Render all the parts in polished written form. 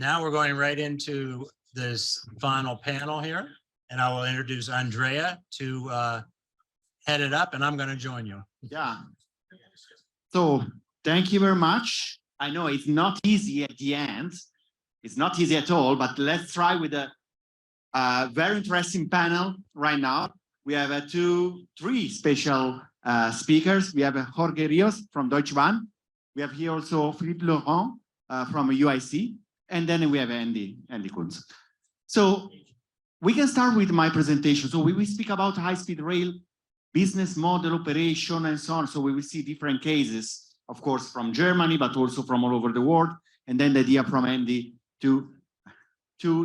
Now we're going right into this final panel here, and I will introduce Andrea to head it up, and I'm going to join you. Yeah. So thank you very much. I know it's not easy at the end. It's not easy at all, but let's try with a very interesting panel right now. We have three special speakers. We have Jorge Rios from Deutsche Bahn. We have here also Philippe Laurent from UIC. And then we have Andy Kunz. So we can start with my presentation. So we will speak about high-speed rail, business model, operation, and so on. So we will see different cases, of course, from Germany, but also from all over the world. And then the idea from Andy to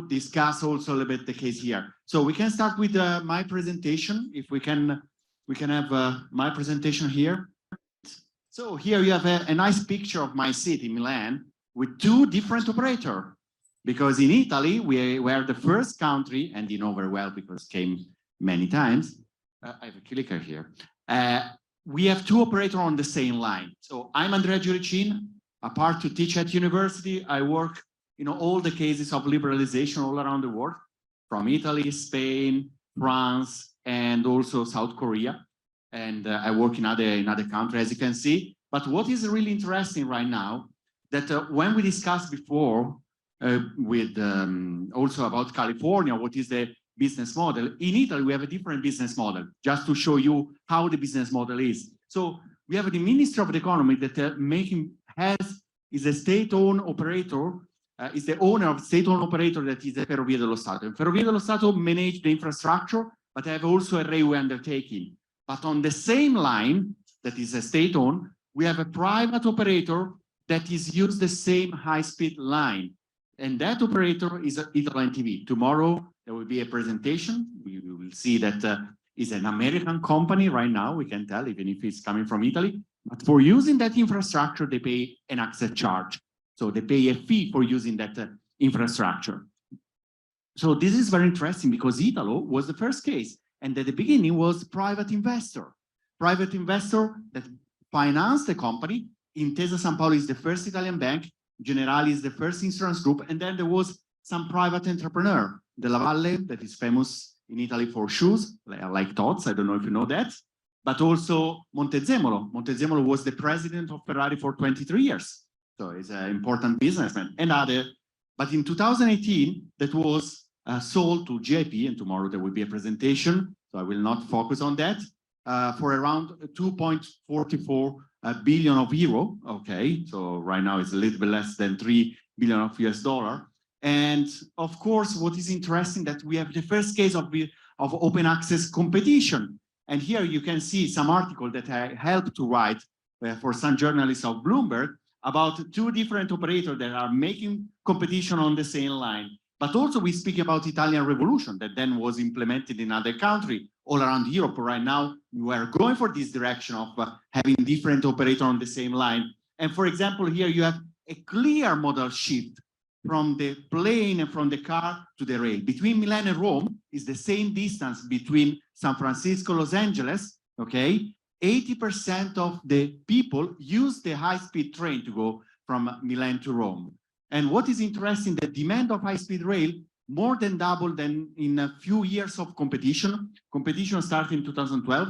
discuss also a little bit the case here. So we can start with my presentation. If we can have my presentation here. So here you have a nice picture of my city, Milan, with two different operators. Because in Italy, we were the first country, and you know very well because came many times. I have a clicker here. We have two operators on the same line. So I'm Andrea Giuricin. Apart to teach at university, I work all the cases of liberalization all around the world, from Italy, Spain, France, and also South Korea. And I work in other countries, as you can see. But what is really interesting right now, that when we discussed before with also about California, what is the business model? In Italy, we have a different business model, just to show you how the business model is. So we have the Ministry of the Economy that is a state-owned operator, is the owner of state-owned operator that is the Ferrovie dello Stato. And Ferrovie dello Stato manage the infrastructure, but have also a railway undertaking. But on the same line, that is a state-owned, we have a private operator that is used the same high-speed line. And that operator is Italo NTV. Tomorrow, there will be a presentation. We will see that is an American company right now, we can tell, even if it's coming from Italy. But for using that infrastructure, they pay an access charge. So they pay a fee for using that infrastructure. So this is very interesting because Italo was the first case. And at the beginning was private investor that financed the company. Intesa Sanpaolo is the first Italian bank. Generali is the first insurance group. And then there was some private entrepreneur, Della Valle, that is famous in Italy for shoes, like Tod's. I don't know if you know that. But also Montezemolo. Montezemolo was the president of Ferrari for 23 years. So he's an important businessman. And other. But in 2018, that was sold to GIP, and tomorrow there will be a presentation. So I will not focus on that. For around 2.44 billion of euro. Okay, so right now it's a little bit less than 3 billion of US dollar. And of course, what is interesting that we have the first case of open access competition. And here you can see some article that I helped to write for some journalists of Bloomberg about two different operators that are making competition on the same line. But also we speak about Italian Revolution that then was implemented in other countries all around Europe. Right now, we are going for this direction of having different operators on the same line. And for example, here you have a clear modal shift from the plane and from the car to the rail. Between Milan and Rome is the same distance between San Francisco, Los Angeles, okay? 80% of the people use the high-speed train to go from Milan to Rome. And what is interesting, the demand of high-speed rail more than doubled than in a few years of competition. Competition started in 2012.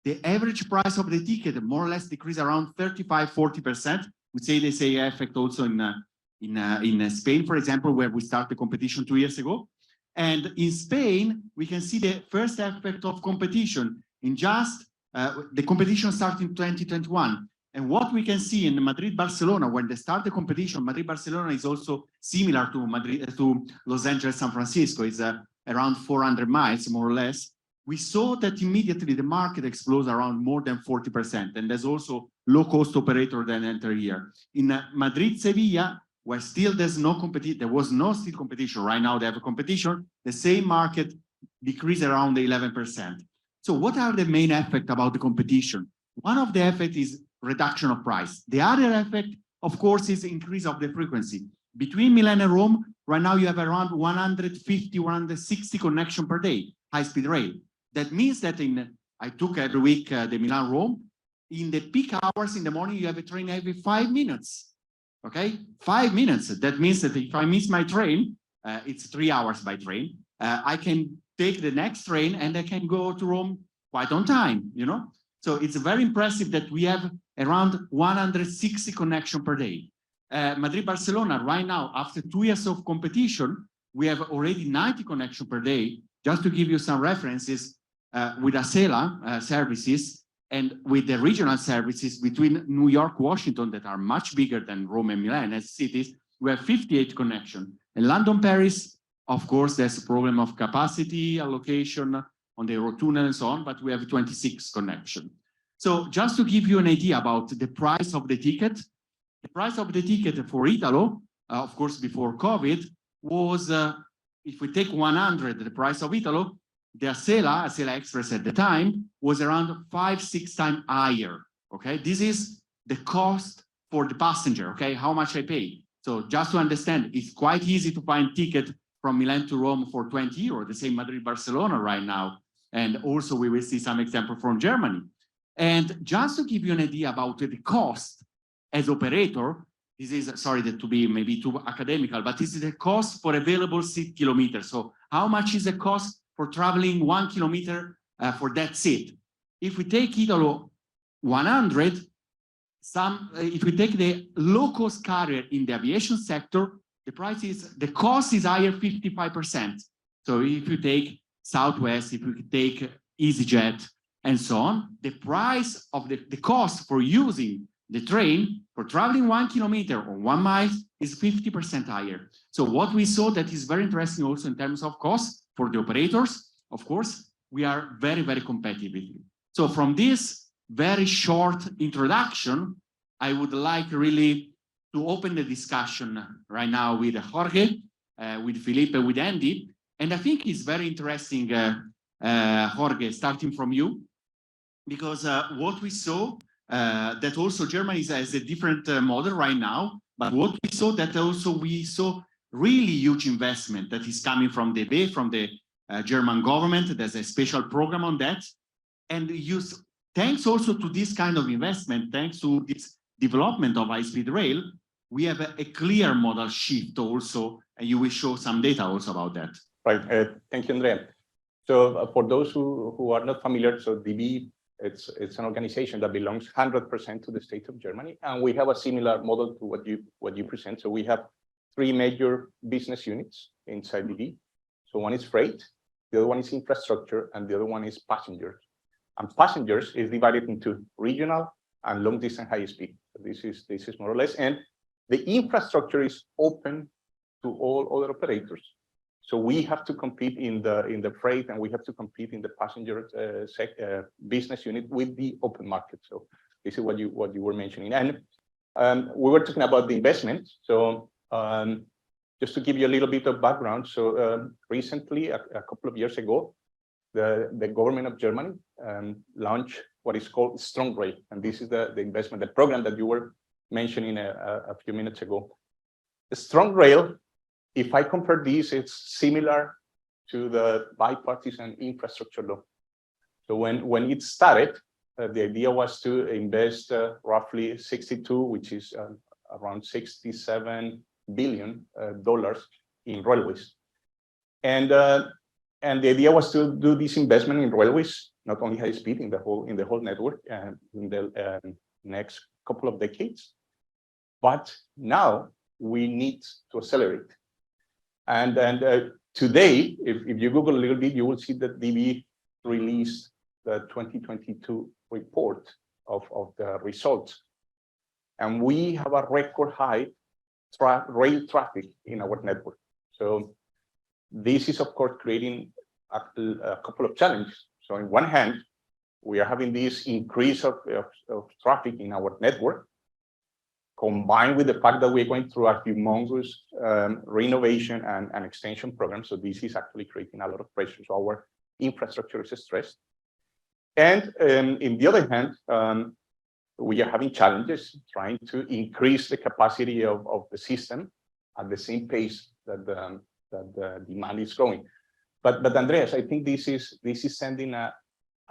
The average price of the ticket more or less decreased around 35–40%. We say they say effect also in Spain, for example, where we started the competition 2 years ago. And in Spain, we can see the first effect of competition in just the competition started in 2021. And what we can see in Madrid-Barcelona, when they start the competition, Madrid-Barcelona is also similar to Los Angeles-San Francisco. It's around 400 miles, more or less. We saw that immediately the market explodes around more than 40%. And there's also low-cost operator that enter here. In Madrid-Sevilla, where still there's no competition, there was no still competition. Right now they have a competition. The same market decreased around 11%. So what are the main effects about the competition? One of the effects is reduction of price. The other effect, of course, is increase of the frequency. Between Milan and Rome, right now you have around 150, 160 connection per day, high-speed rail. That means that I took every week the Milan-Rome. In the peak hours in the morning, you have a train every 5 minutes. Okay, 5 minutes. That means that if I miss my train, it's 3 hours by train. I can take the next train and I can go to Rome quite on time, you know? So it's very impressive that we have around 160 connection per day. Madrid-Barcelona right now, after 2 years of competition, we have already 90 connection per day. Just to give you some references, with Acela services and with the regional services between New York, Washington, that are much bigger than Rome and Milan as cities, we have 58 connection. And London, Paris, of course, there's a problem of capacity allocation on the Eurotunnel and so on, but we have 26 connection. So just to give you an idea about the price of the ticket for Italo, of course, before COVID, was, if we take 100, the price of Italo, the Acela Express at the time was around 5-6 times higher. Okay, this is the cost for the passenger. Okay, how much I pay. So just to understand, it's quite easy to find ticket from Milan to Rome for 20 euros, the same Madrid-Barcelona right now. And also we will see some example from Germany. And just to give you an idea about the cost as operator, this is, sorry that to be maybe too academical, but this is the cost for available seat kilometers. So how much is the cost for traveling 1 kilometer for that seat? If we take Italo 100, if we take the low-cost carrier in the aviation sector, the cost is higher 55%. So if you take Southwest, if you take EasyJet, and so on, the price of the cost for using the train for traveling 1 kilometer or 1 mile is 50% higher. So what we saw that is very interesting also in terms of cost for the operators, of course, we are very, very competitive. So from this very short introduction, I would like really to open the discussion right now with Jorge, with Felipe, with Andy. And I think it's very interesting, Jorge, starting from you, because what we saw, that also Germany has a different model right now, but what we saw that also we saw really huge investment that is coming from the German government. There's a special program on that. And thanks also to this kind of investment, thanks to this development of high-speed rail, we have a clear model shift also, and you will show some data also about that. Right, thank you, Andrea. So for those who are not familiar, so DB, it's an organization that belongs 100% to the state of Germany, and we have a similar model to what you present. So we have 3 major business units inside DB. So one is freight, the other one is infrastructure, and the other one is passengers. And passengers is divided into regional and long distance high speed. So this is more or less, and the infrastructure is open to all other operators. So we have to compete in the freight, and we have to compete in the passenger business unit with the open market. So this is what you were mentioning, and we were talking about the investment. So just to give you a little bit of background, so recently, a couple of years ago, the government of Germany launched what is called Strong Rail, and this is the investment, the program that you were mentioning a few minutes ago. The Strong Rail, if I compare this, it's similar to the bipartisan infrastructure law. So when it started, the idea was to invest roughly 62, which is around $67 billion in railways. And the idea was to do this investment in railways, not only high speed, in the whole network, in the next couple of decades. But now we need to accelerate. And today, if you Google a little bit, you will see that DB released the 2022 report of the results. And we have a record high rail traffic in our network. So this is, of course, creating a couple of challenges. So on one hand, we are having this increase of traffic in our network, combined with the fact that we're going through a humongous renovation and extension program. So this is actually creating a lot of pressure. So our infrastructure is stressed. And in the other hand, we are having challenges trying to increase the capacity of the system at the same pace that the demand is growing. But Andreas, I think this is sending a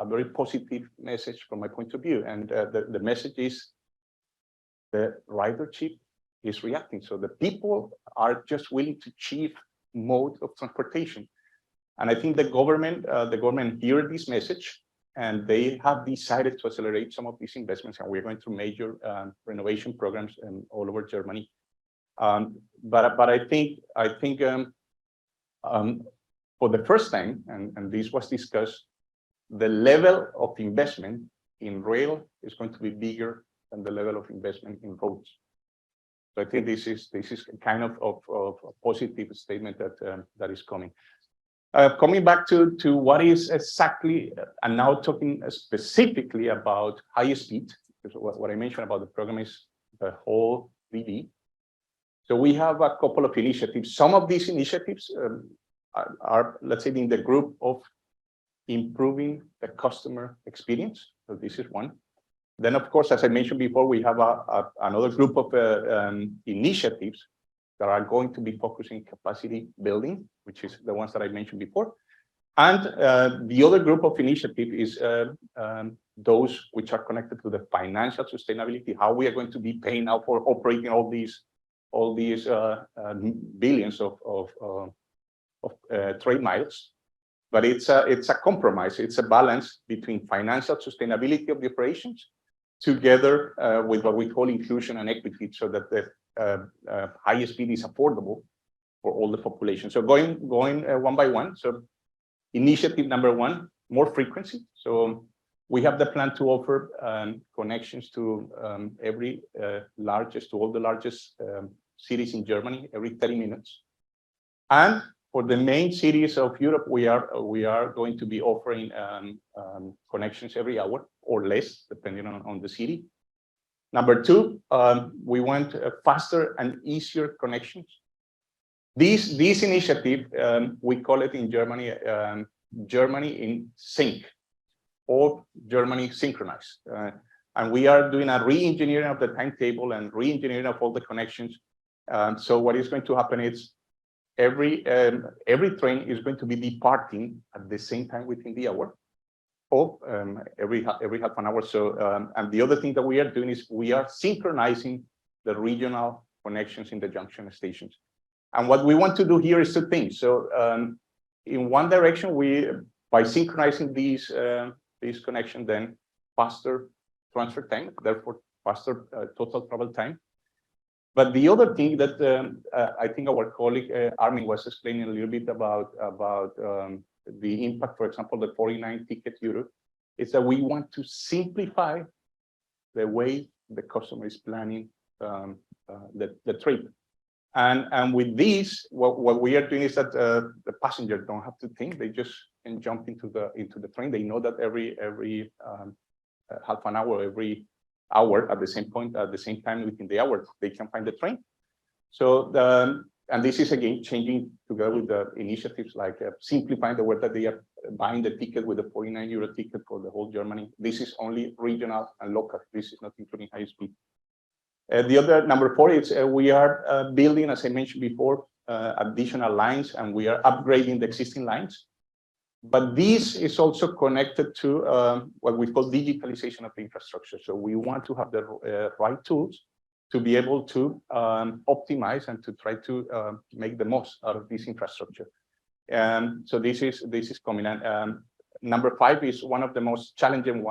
very positive message from my point of view. And the message is the ridership is reacting. So the people are just willing to cheap mode of transportation. And I think the government heard this message, and they have decided to accelerate some of these investments. And we're going through major renovation programs all over Germany. But I think for the first time, and this was discussed, the level of investment in rail is going to be bigger than the level of investment in roads. So I think this is kind of a positive statement that is coming. Coming back to what is exactly, and now talking specifically about high speed, because what I mentioned about the program is the whole DB. So we have a couple of initiatives. Some of these initiatives are, let's say, in the group of improving the customer experience. So this is one. Then, of course, as I mentioned before, we have another group of initiatives that are going to be focusing capacity building, which is the ones that I mentioned before. And the other group of initiative is those which are connected to the financial sustainability, how we are going to be paying out for operating all these billions of trade miles. But it's a compromise. It's a balance between financial sustainability of the operations together with what we call inclusion and equity, so that the high speed is affordable for all the population. So going one by one. So initiative number one, more frequency. So we have the plan to offer connections to all the largest cities in Germany every 30 minutes. And for the main cities of Europe, we are going to be offering connections every hour or less, depending on the city. Number two, we want faster and easier connections. This initiative, we call it in Germany, Germany in sync, or Germany synchronized. And we are doing a re-engineering of the timetable and re-engineering of all the connections. So what is going to happen is every train is going to be departing at the same time within the hour, or every half an hour. So and the other thing that we are doing is we are synchronizing the regional connections in the junction stations. And what we want to do here is two things. So in one direction, by synchronizing these connections, then faster transfer time, therefore faster total travel time. But the other thing that I think our colleague Armin was explaining a little bit about the impact, for example, the 49 ticket euro, is that we want to simplify the way the customer is planning the trip. And with this, what we are doing is that the passenger don't have to think; they just can jump into the train. They know that every half an hour, every hour at the same time within the hour, they can find the train. So and this is again changing together with the initiatives like simplifying the way that they are buying the ticket with the 49 euro ticket for the whole Germany. This is only regional and local. This is not including high speed. The other number 4 is we are building, as I mentioned before, additional lines, and we are upgrading the existing lines. But this is also connected to what we call digitalization of the infrastructure. So we want to have the right tools to be able to optimize and to try to make the most out of this infrastructure. So this is coming. And number 5 is one of the most challenging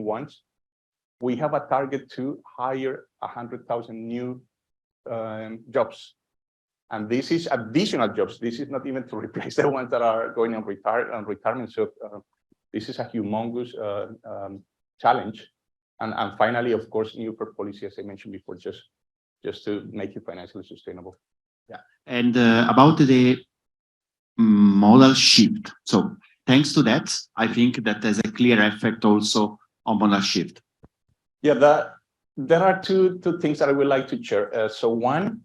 ones. We have a target to hire 100,000 new jobs. And this is additional jobs. This is not even to replace the ones that are going on retirement. So this is a humongous challenge. And finally, of course, new policy, as I mentioned before, just to make it financially sustainable. Yeah. And about the modal shift. So thanks to that, I think that there's a clear effect also on modal shift. Yeah, there are two things that I would like to share. So one,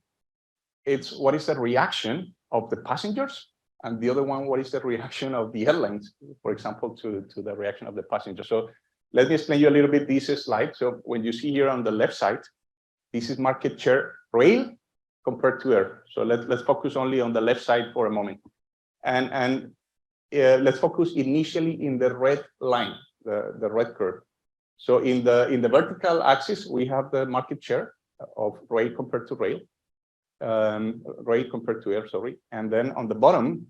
it's what is the reaction of the passengers, and the other one, what is the reaction of the airlines, for example, to the reaction of the passengers. So let me explain you a little bit this slide. So when you see here on the left side, this is market share rail compared to air. So let's focus only on the left side for a moment, and let's focus initially in the red line, the red curve. So in the vertical axis, we have the market share. rail compared to rail, rail compared to air, sorry. And then on the bottom,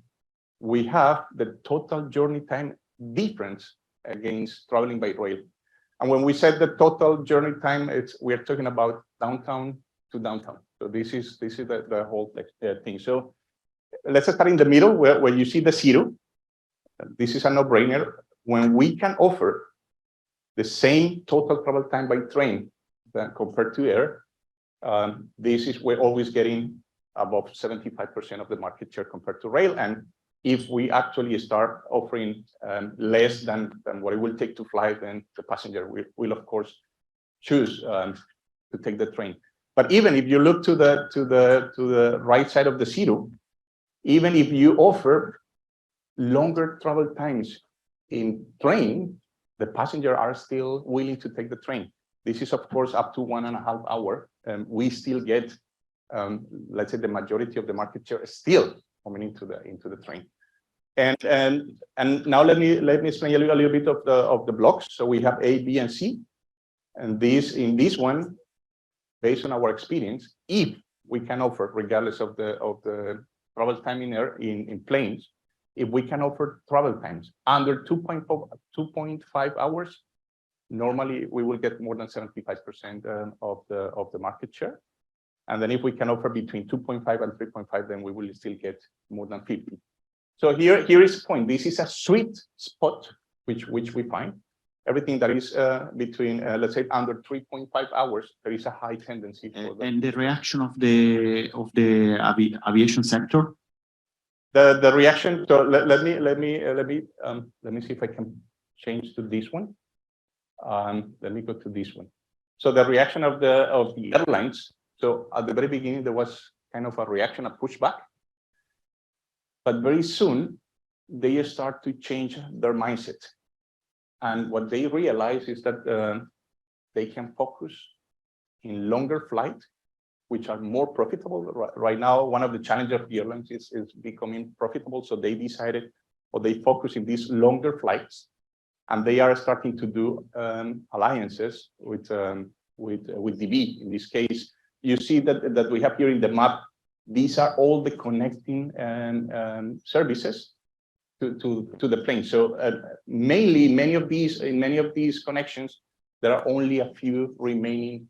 we have the total journey time difference against traveling by rail. And when we said the total journey time, we're talking about downtown to downtown. So this is the whole thing. So let's start in the middle where you see the zero. This is a no-brainer. When we can offer the same total travel time by train than compared to air, this is we're always getting above 75% of the market share compared to rail. And if we actually start offering less than what it will take to fly, then the passenger will of course choose to take the train. But even if you look to the right side of the zero, even if you offer longer travel times in train, the passenger are still willing to take the train. This is of course up to 1.5 hours. We still get, let's say, the majority of the market share still coming into the train. And now let me explain a little bit of the blocks. So we have A, B, and C, and in this one, based on our experience, if we can offer, regardless of the travel time in air in planes, if we can offer travel times under 2.5 hours, normally we will get more than 75% of the market share. And then if we can offer between 2.5 and 3.5, then we will still get more than 50. So here is the point. This is a sweet spot which we find. Everything that is between, let's say, under 3.5 hours, there is a high tendency for that. And the reaction of the aviation sector? The reaction. So let me see if I can change to this one. Let me go to this one. So the reaction of the airlines. So at the very beginning, there was kind of a reaction, a pushback. But very soon, they start to change their mindset. And what they realize is that they can focus in longer flights, which are more profitable. Right now, one of the challenges of the airlines is becoming profitable. So they decided, or they focus in these longer flights, and they are starting to do alliances with DB. In this case, you see that we have here in the map. These are all the connecting services to the plane. So mainly, in many of these connections, there are only a few remaining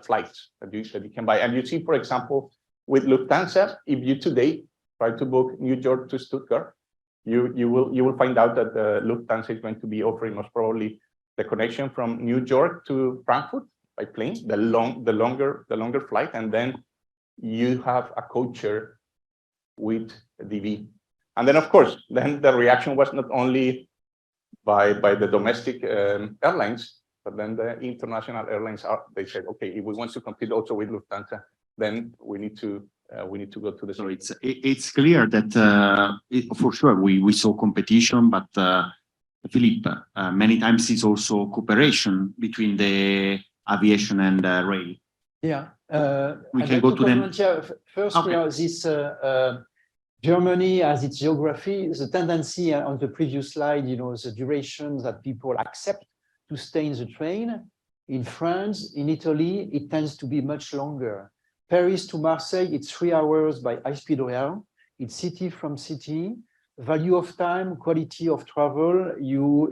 flights that you can buy. And you see, for example, with Lufthansa, if you today try to book New York to Stuttgart, you will find out that Lufthansa is going to be offering most probably the connection from New York to Frankfurt by plane, the longer flight, and then you have a codeshare with DB. And then, of course, then the reaction was not only by the domestic airlines, but then the international airlines they said, okay, if we want to compete also with Lufthansa, then we need to go to the. So it's clear that for sure we saw competition, but Philippe, many times it's also cooperation between the aviation and rail. Yeah, we can go to them. First, Okay. this Germany has its geography. The tendency on the previous slide, the duration that people accept to stay in the train. In France, in Italy, it tends to be much longer. Paris to Marseille, it's 3 hours by high-speed rail. It's city from city. Value of time, quality of travel. You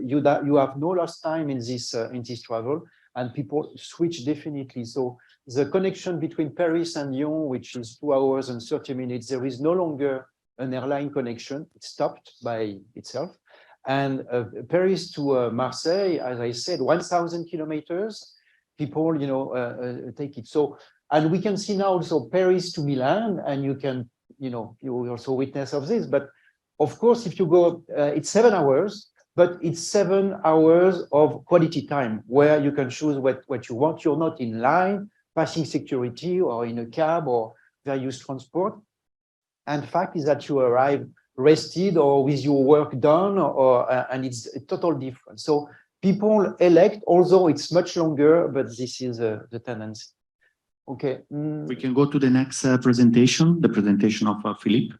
have no lost time in this travel, and people switch definitely. So the connection between Paris and Lyon, which is 2 hours and 30 minutes, there is no longer an airline connection. It stopped by itself. And Paris to Marseille, as I said, 1,000 kilometers. People, take it. So, and we can see now also Paris to Milan, and you can, you also witness of this. But of course, if you go, it's 7 hours, but it's 7 hours of quality time where you can choose what you want. You're not in line, passing security, or in a cab or various transport. And fact is that you arrive rested or with your work done, and it's a total difference. So people elect, although it's much longer, but this is the tendency. Okay. We can go to the next presentation, the presentation of Philippe.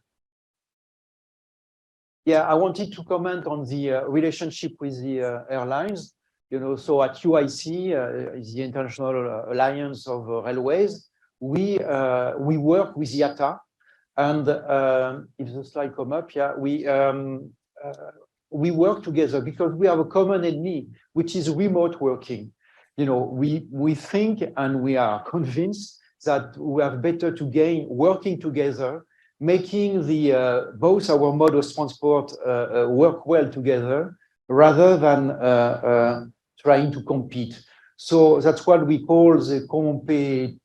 Yeah, I wanted to comment on the relationship with the airlines. So at UIC, the International Alliance of Railways, we work with IATA, and if the slide come up, yeah, we work together because we have a common enemy, which is remote working. We think and we are convinced that we have better to gain working together, making the both our mode of transport work well together, rather than trying to compete. So that's what we call the competition.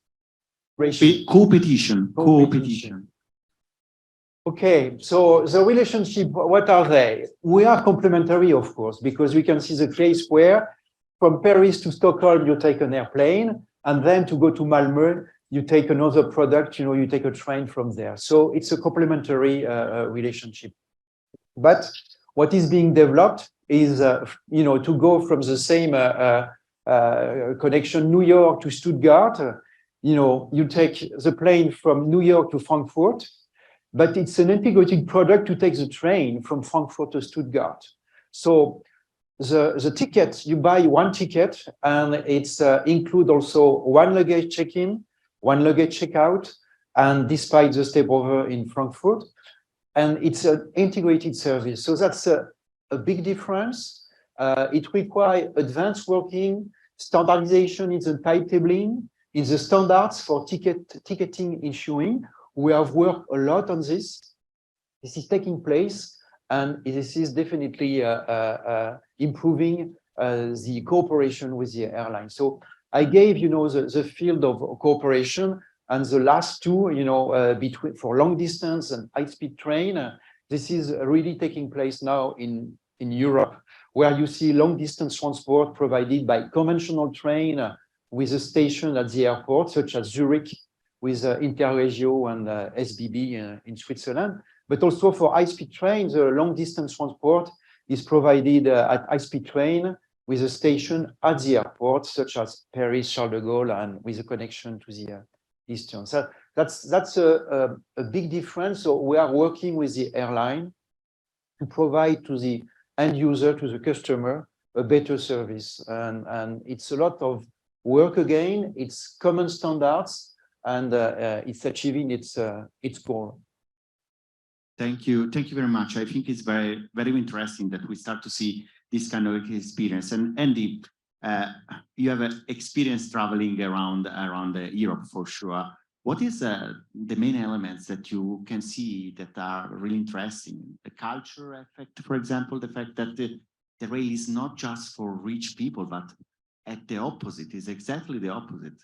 Okay, so the relationship, what are they? We are complementary, of course, because we can see the case where from Paris to Stockholm, you take an airplane, and then to go to Malmö, you take another product, you take a train from there. So it's a complementary relationship. But what is being developed is, to go from the same connection, New York to Stuttgart, you take the plane from New York to Frankfurt, but it's an integrated product to take the train from Frankfurt to Stuttgart. So the ticket, you buy one ticket, and it's include also one luggage check-in, one luggage checkout, and despite the stopover in Frankfurt, and it's an integrated service. So that's a big difference. It requires advanced working, standardization in the timetabling, in the standards for ticketing issuing. We have worked a lot on this. This is taking place, and this is definitely improving the cooperation with the airline. So I gave, the field of cooperation, and the last two, between for long distance and high-speed train. This is really taking place now in Europe, where you see long distance transport provided by conventional train with a station at the airport, such as Zurich, with Interregio and SBB in Switzerland. But also for high-speed trains, the long distance transport is provided at high-speed train with a station at the airport, such as Paris, Charles de Gaulle, and with a connection to the Eastern. So that's a big difference. So we are working with the airline to provide to the end user, to the customer, a better service. And it's a lot of work again. It's common standards, and it's achieving its goal. Thank you very much. I think it's very, very interesting that we start to see this kind of experience. And Andy, you have experience traveling around Europe for sure. What is the main elements that you can see that are really interesting? The culture effect, for example, the fact that the rail is not just for rich people, but at the opposite, is exactly the opposite.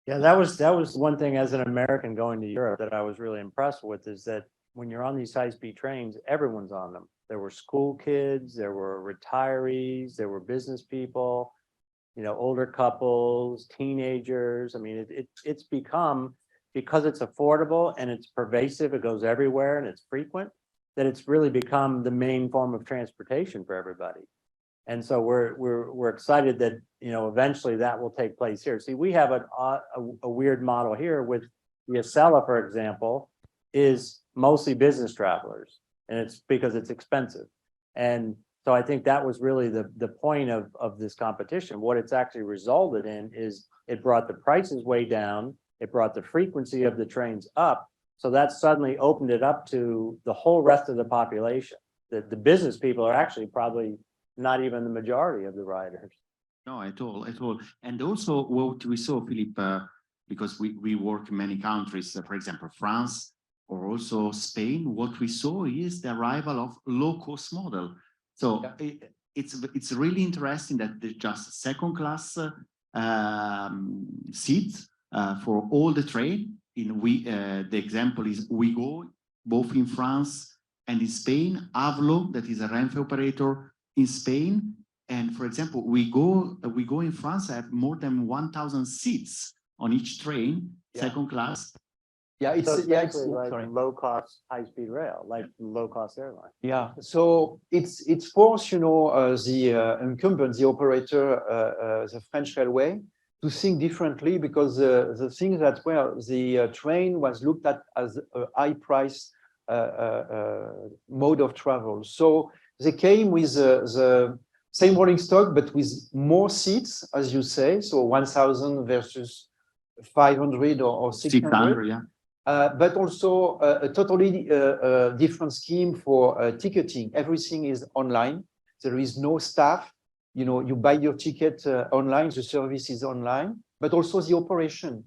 Yeah, that was one thing as an American going to Europe that I was really impressed with, is that when you're on these high-speed trains, everyone's on them. There were school kids, there were retirees, there were business people, older couples, teenagers. I mean, it's become, because it's affordable and it's pervasive, it goes everywhere and it's frequent, that it's really become the main form of transportation for everybody. And so we're excited that, eventually that will take place here. See, we have a weird model here with the Acela, for example, is mostly business travelers, and it's because it's expensive. And so I think that was really the point of this competition. What it's actually resulted in is it brought the prices way down. It brought the frequency of the trains up. So that suddenly opened it up to the whole rest of the population. The business people are actually probably not even the majority of the riders. No, at all. And also what we saw, Philippe, because we work in many countries, for example, France or also Spain, what we saw is the arrival of low-cost model. So yeah, it's really interesting that there's just second-class seats for all the train. The example is Ouigo, both in France and in Spain. Avlo, that is a Renfe operator in Spain. And for example, we go in France, have more than 1,000 seats on each train, yeah, second class. Yeah, it's like low-cost high-speed rail, like low-cost airline. Yeah, so it's forced, the incumbent, the operator, the French railway, to think differently, because the thing that the train was looked at as a high-price mode of travel. So they came with the same rolling stock, but with more seats, as you say, so 1,000 versus 500 or 600. 600, yeah. But also a totally different scheme for ticketing. Everything is online. There is no staff. You know, you buy your ticket online, the service is online, but also the operation.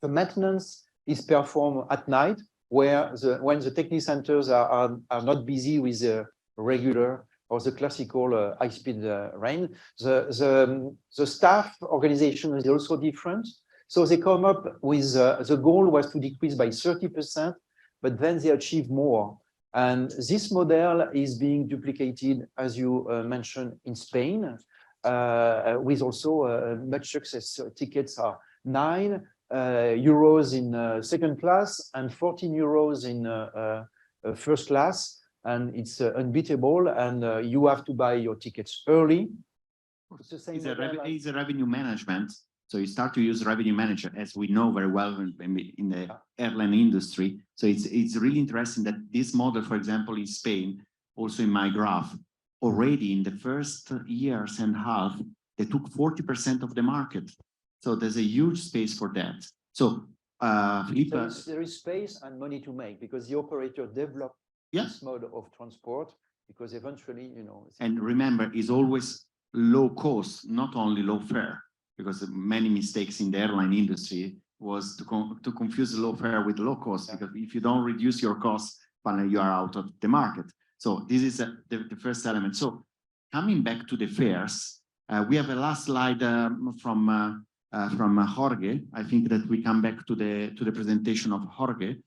The maintenance is performed at night, where when the technical centers are not busy with the regular or the classical high-speed rail. The staff organization is also different. So they come up with the goal was to decrease by 30%, but then they achieve more. And this model is being duplicated, as you mentioned, in Spain, with also much success. Tickets are €9 in second class and €14 in first class. And it's unbeatable. And you have to buy your tickets early. It's the same model as- It's a revenue management. So you start to use revenue manager, as we know very well in the airline industry. So it's really interesting that this model, for example, in Spain, also in my graph, already in the first years and half, they took 40% of the market. So there's a huge space for that. So Philippe, there is space and money to make because the operator developed this mode of transport because eventually, you know. And remember, it's always low cost, not only low fare. Because many mistakes in the airline industry was to confuse low fare with low cost, because if you don't reduce your costs, finally you are out of the market. So this is the first element. So coming back to the fares, we have a last slide from Jorge. I think that we come back to the presentation of Jorge.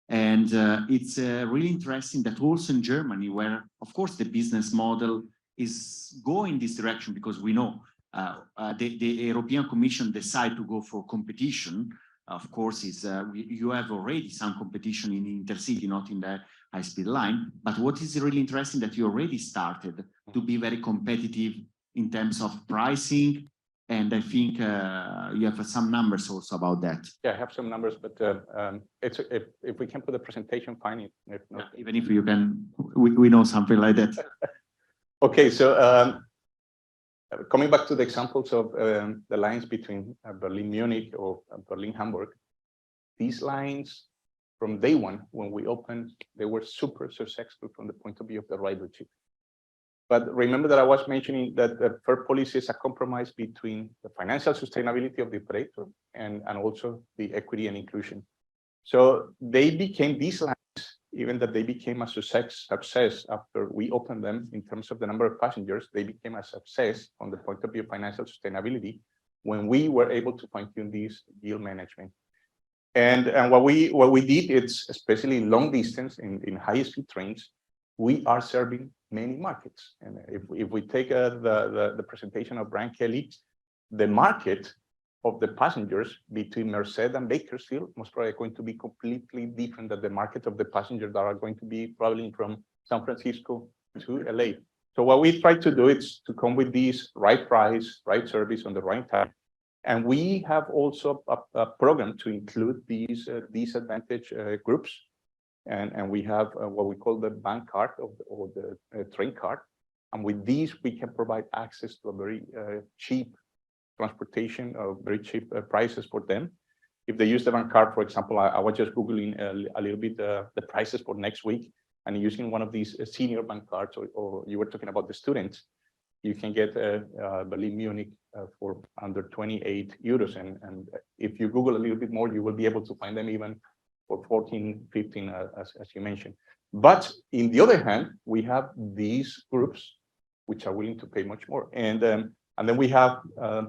And it's really interesting that also in Germany, where of course the business model is going this direction, because we know the European Commission decide to go for competition. Of course, you have already some competition in intercity, not in the high-speed line. But what is really interesting that you already started to be very competitive in terms of pricing. And I think you have some numbers also about that. Yeah, I have some numbers, but if we can put the presentation, fine. If not, even if you can, we know something like that. Okay, so coming back to the examples of the lines between Berlin, Munich, or Berlin, Hamburg, these lines from day one, when we opened, they were super successful from the point of view of the ridership. But remember that I was mentioning that the fare policy is a compromise between the financial sustainability of the operator and also the equity and inclusion. So they became these lines, even that they became a success after we opened them in terms of the number of passengers, they became a success from the point of view of financial sustainability when we were able to fine-tune this yield management. And what we did, it's especially long distance in high-speed trains, we are serving many markets. And if we take the presentation of Brian Kelly, the market of the passengers between Merced and Bakersfield most probably going to be completely different than the market of the passengers that are going to be traveling from San Francisco to LA. So what we try to do is to come with this right price, right service on the right time. And we have also a program to include these disadvantaged groups. And we have what we call the bank card or the train card. And with these, we can provide access to a very cheap transportation of very cheap prices for them. If they use the bank card, for example, I was just Googling a little bit the prices for next week, and using one of these senior bank cards, or you were talking about the students, you can get Berlin Munich for under 28 euros. And if you Google a little bit more, you will be able to find them even for 14, 15, as you mentioned. But in the other hand, we have these groups which are willing to pay much more. And then we have,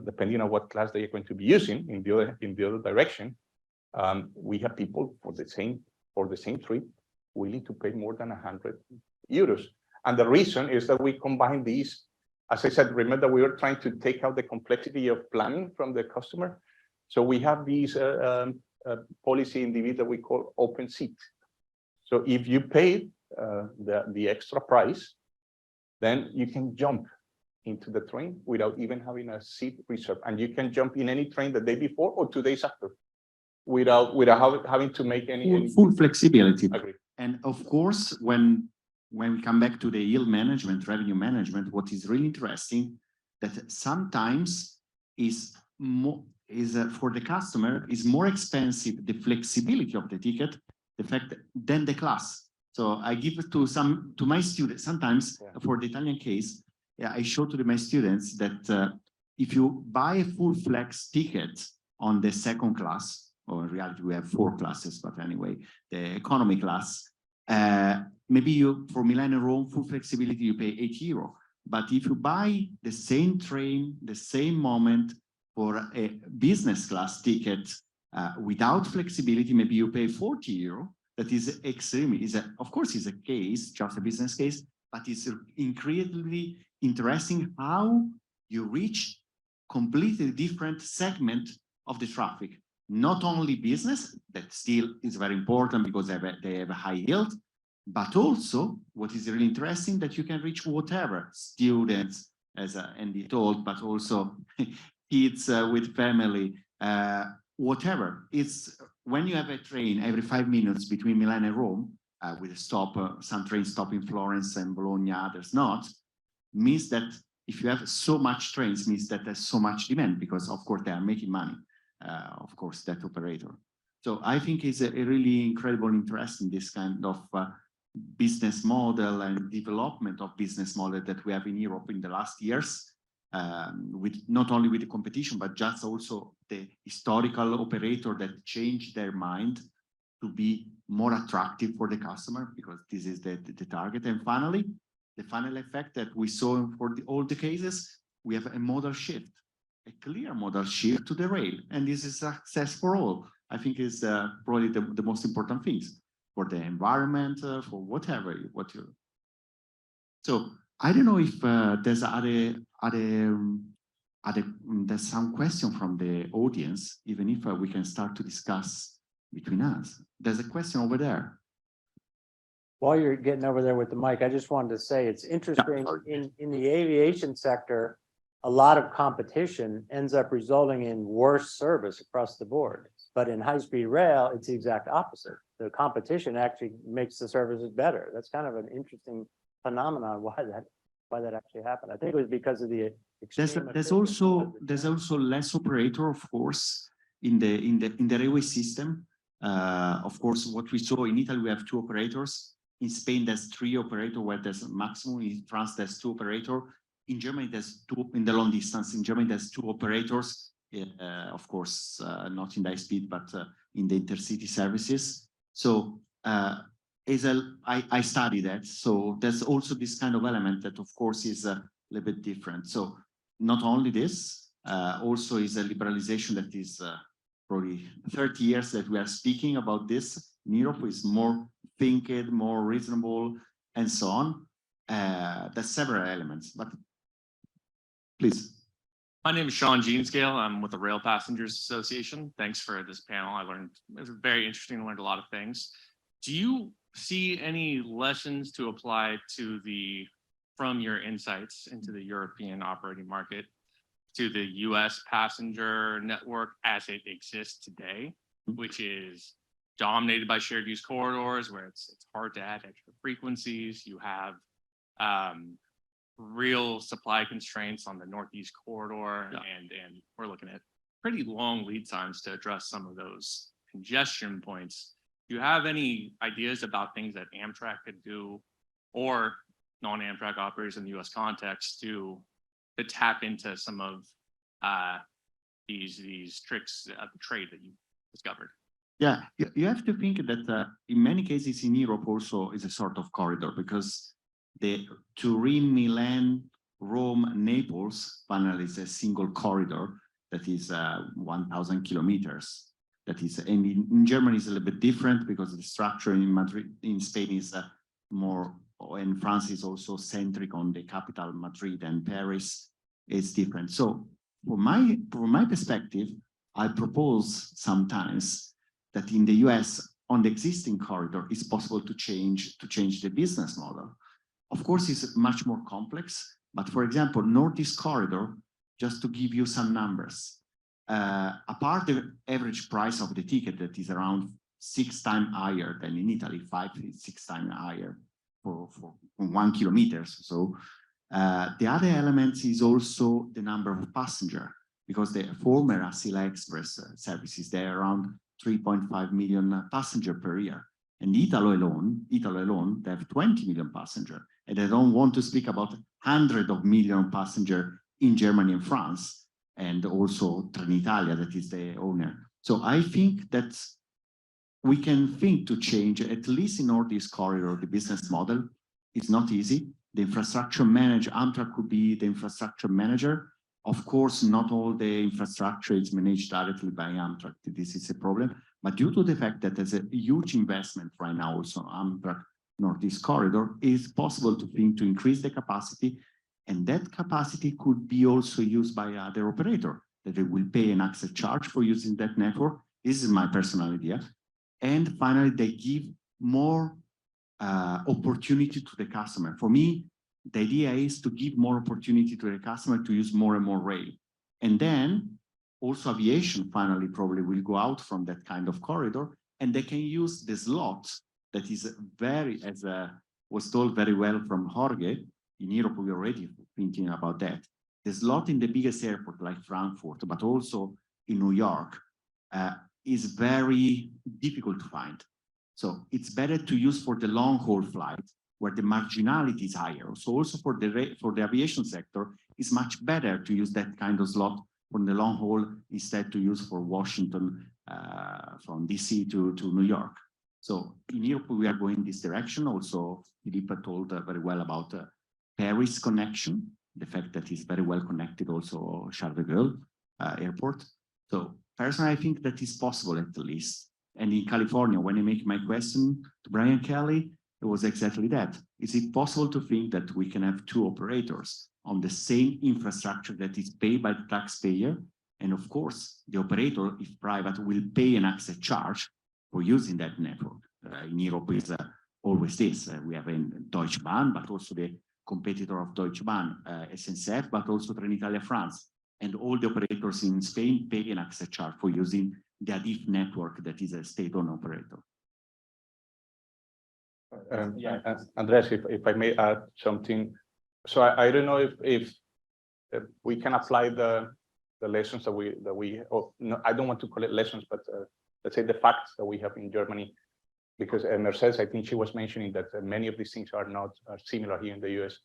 depending on what class they are going to be using, in the other direction, we have people for the same trip willing to pay more than 100 euros. And the reason is that we combine these. As I said, remember we were trying to take out the complexity of planning from the customer. So we have these policy in DB that we call open seat. So if you pay the extra price, then you can jump into the train without even having a seat reserved, and you can jump in any train the day before or 2 days after, without having to make any full flexibility. Agree. And of course, when when we come back to the yield management, revenue management, what is really interesting that sometimes is more for the customer is more expensive the flexibility of the ticket, the fact than the class. So I give it to my students sometimes for the Italian case. Yeah, I show to my students that if you buy a full flex ticket on the second class, or in reality we have 4 classes, but anyway, the economy class, maybe you for Milan and Rome full flexibility you pay €8. But if you buy the same train, the same moment for a business class ticket without flexibility, maybe you pay €40. That is extremely, of course, is a case, just a business case, but it's incredibly interesting how you reach completely different segment of the traffic. Not only business, that still is very important because they have a high yield, but also what is really interesting that you can reach whatever students, as Andy told, but also kids with family, whatever. It's when you have a train every 5 minutes between Milan and Rome, with a stop, some trains stop in Florence and Bologna, others not, means that if you have so much trains, means that there's so much demand because of course they are making money, of course, that operator. So I think it's a really incredible interest in this kind of business model and development of business model that we have in Europe in the last years. With not only with the competition, but just also the historical operator that changed their mind to be more attractive for the customer, because this is the target. And finally, the final effect that we saw for all the cases, we have a modal shift, a clear modal shift to the rail. And this is a success for all. I think is probably the most important things for the environment, for whatever. So I don't know if there's there's some question from the audience, even if we can start to discuss between us. There's a question over there. While you're getting over there with the mic, I just wanted to say it's interesting in the aviation sector, a lot of competition ends up resulting in worse service across the board. But in high-speed rail, it's the exact opposite. The competition actually makes the services better. That's kind of an interesting phenomenon why that actually happened. I think it was because of the there's also less operator, of course, in the railway system. Of course, what we saw in Italy, we have 2 operators. In Spain, there's 3 operators where there's a maximum. In France, there's 2 operators. In Germany, there's 2 in the long distance. In Germany, there's 2 operators. Of course, not in the high speed, but in the intercity services. So I study that. So there's also this kind of element that, of course, is a little bit different. So not only this, also is a liberalization that is probably 30 years that we are speaking about this. In Europe is more thinking, more reasonable, and so on. There's several elements, but please. My name is Sean Jeanscale. I'm with the Rail Passengers Association. Thanks for this panel. I learned, it was very interesting, learned a lot of things. Do you see any lessons to apply to from your insights into the European operating market to the US passenger network as it exists today, which is dominated by shared use corridors where it's hard to add extra frequencies. You have real supply constraints on the Northeast corridor, and we're looking at pretty long lead times to address some of those congestion points. Do you have any ideas about things that Amtrak could do, or non-Amtrak operators in the US context to tap into some of these tricks of the trade that you discovered? Yeah, you have to think that in many cases in Europe also is a sort of corridor, because the Turin, Milan, Rome, Naples finally is a single corridor that is 1,000 kilometers. That is, and in Germany is a little bit different because the structure in Madrid, in Spain is more, and France is also centric on the capital, Madrid, and Paris is different. So from my perspective, I propose sometimes that in the US, on the existing corridor, it's possible to change the business model. Of course, it's much more complex, but for example, Northeast corridor, just to give you some numbers, apart the average price of the ticket that is around 6 times higher than in Italy, 5-6 times higher. for 1 kilometer. So the other element is also the number of passenger, because the former Asila Express services, they're around 3.5 million passenger per year. And Italo alone, they have 20 million passenger. And I don't want to speak about hundreds of million passenger in Germany and France, and also Trenitalia, that is the owner. So I think that we can think to change, at least in Northeast Corridor, the business model. It's not easy. The infrastructure manager, Amtrak could be the infrastructure manager. Of course, not all the infrastructure is managed directly by Amtrak. This is a problem. But due to the fact that there's a huge investment right now also on Amtrak Northeast Corridor, it's possible to think to increase the capacity, and that capacity could be also used by other operator, that they will pay an access charge for using that network. This is my personal idea. And finally, they give more opportunity to the customer. For me, the idea is to give more opportunity to the customer to use more and more rail. And then also aviation finally probably will go out from that kind of corridor, and they can use the slot that is very, as was told very well from Jorge, in Europe we're already thinking about that. The slot in the biggest airport like Frankfurt, but also in New York, is very difficult to find. So it's better to use for the long haul flight where the marginality is higher. So also for the aviation sector, it's much better to use that kind of slot for the long haul instead to use for Washington from DC to New York. So in Europe, we are going this direction. Also, Philippa told very well about Paris connection, the fact that it's very well connected also Charles de Gaulle airport. So personally, I think that is possible at least. And in California, when I make my question to Brian Kelly, it was exactly that. Is it possible to think that we can have two operators on the same infrastructure that is paid by the taxpayer? And of course, the operator, if private, will pay an access charge for using that network. In Europe, it's always this. We have in Deutsche Bahn, but also the competitor of Deutsche Bahn, SNCF, but also Trenitalia France. And all the operators in Spain pay an access charge for using the Adif network that is a state-owned operator. Andres, if I may add something. So I don't know if we can apply the lessons that we no, I don't want to call it lessons, but let's say the facts that we have in Germany, because Mercedes, I think she was mentioning that many of these things are not similar here in the US.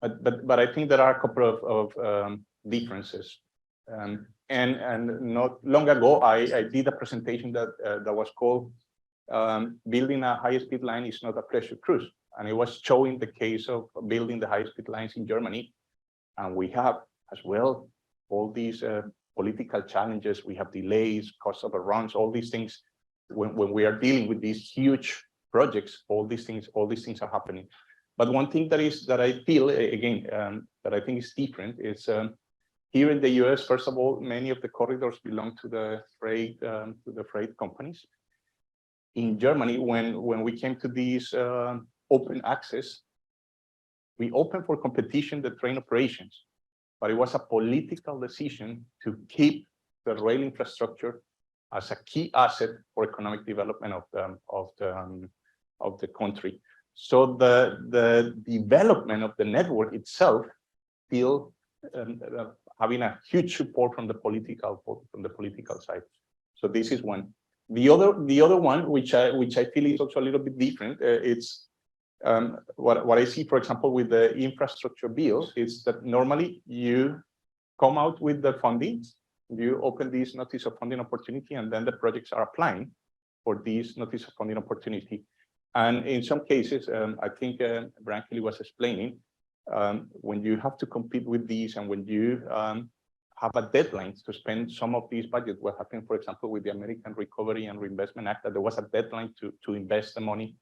But I think there are a couple of differences. And not long ago, I did a presentation that was called building a high-speed line is not a pleasure cruise. And it was showing the case of building the high-speed lines in Germany. And we have as well all these political challenges. We have delays, cost overruns, all these things. When we are dealing with these huge projects, all these things are happening. But one thing that I feel again that I think is different is here in the US. First of all, many of the corridors belong to the freight companies. In Germany, when we came to these open access, we opened for competition the train operations, but it was a political decision to keep the rail infrastructure as a key asset for economic development of the country. So the development of the network itself still having a huge support from the political side. So this is one. The other one, which I feel is also a little bit different, it's what I see, for example, with the infrastructure bill, is that normally you come out with the funding, you open this notice of funding opportunity, and then the projects are applying for this notice of funding opportunity. And in some cases, I think Brian Kelly was explaining, when you have to compete with these and when you have a deadline to spend some of these budgets, what happened, for example, with the American Recovery and Reinvestment Act, that there was a deadline to invest the money.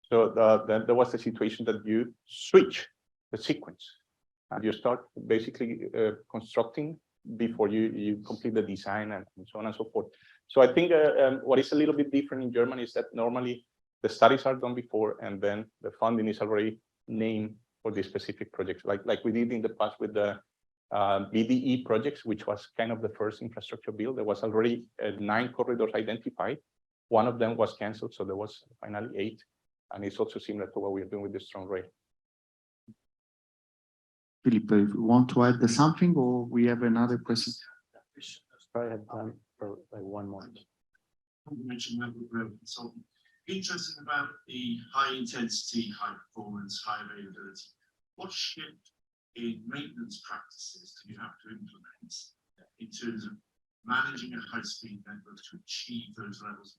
So there was a situation that you switch the sequence and you start basically constructing before you complete the design and so on and so forth. So I think what is a little bit different in Germany is that normally the studies are done before, and then the funding is already named for the specific projects, like we did in the past with the BDE projects, which was kind of the first infrastructure bill. There was already 9 corridors identified. One of them was canceled, so there was finally 8. And it's also similar to what we're doing with the strong rail. Philip, if you want to add something, or we have another question? Probably have time for like one more. You mentioned that with rail consultant. Interesting about the high intensity, high performance, high availability. What shift in maintenance practices do you have to implement in terms of managing a high speed network to achieve those levels?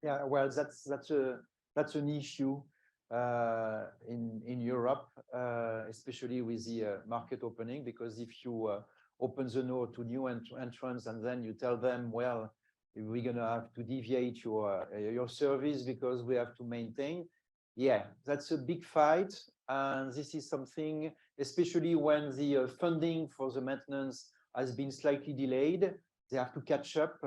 Yeah, well, that's an issue in Europe, especially with the market opening, because if you open the door to new entrants and then you tell them, well, we're gonna have to deviate your service because we have to maintain. Yeah, that's a big fight, and this is something, especially when the funding for the maintenance has been slightly delayed, they have to catch up.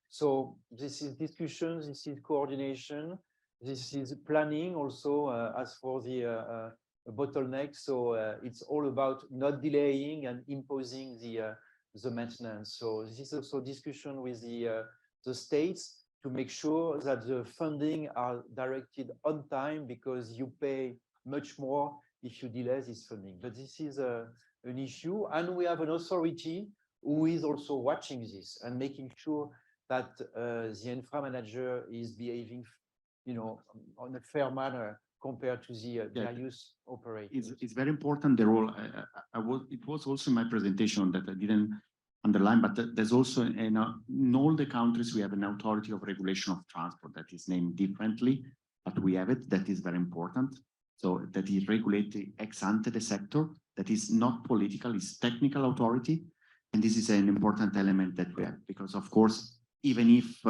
So this is discussion, this is coordination, this is planning also as for the bottleneck. So it's all about not delaying and imposing the maintenance. So this is also discussion with the states to make sure that the funding are directed on time, because you pay much more if you delay this funding. But this is an issue, and we have an authority who is also watching this and making sure that the infra manager is behaving, you know, on a fair manner compared to the various operators. It's very important, the role. It was also in my presentation that I didn't underline, but there's also in all the countries we have an authority of regulation of transport that is named differently, but we have it. That is very important. So that is regulated ex ante the sector. That is not political, it's technical authority. And this is an important element that we have, because of course, even if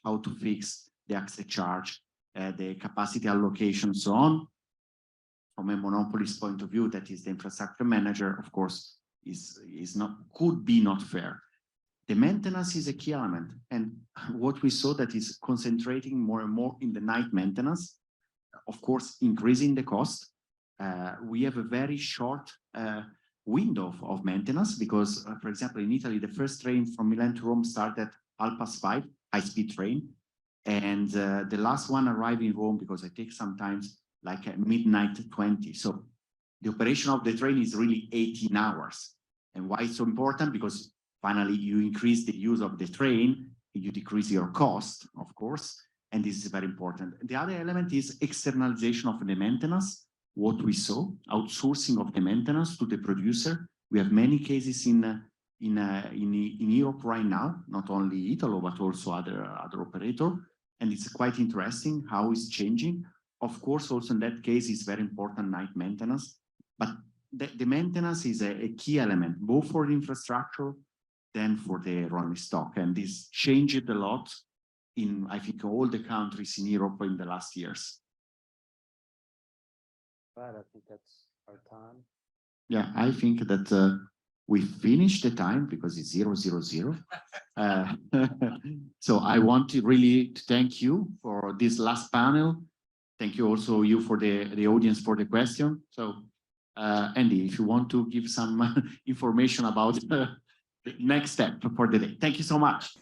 how to fix the access charge, the capacity allocation, so on, from a monopolist point of view, that is the infrastructure manager, of course, is not, could be not fair. The maintenance is a key element. And what we saw that is concentrating more and more in the night maintenance, of course, increasing the cost. We have a very short window of maintenance because, for example, in Italy, the first train from Milan to Rome started at 5:30, high-speed train. And the last one arrived in Rome, because it takes sometimes like at midnight 20. So the operation of the train is really 18 hours. And why it's so important? Because finally you increase the use of the train, you decrease your cost, of course, and this is very important. The other element is externalization of the maintenance. What we saw, outsourcing of the maintenance to the producer. We have many cases in Europe right now, not only Italo, but also other operator. And it's quite interesting how it's changing. Of course, also in that case, it's very important night maintenance, but the maintenance is a key element, both for the infrastructure, then for the rolling stock. And this changed a lot in, I think, all the countries in Europe in the last years. Right, I think that's our time. Yeah, I think that we finished the time because it's 0:00. So I want to really thank you for this last panel. Thank you also you for the audience for the question. So Andy, if you want to give some information about the next step for the day. Thank you so much.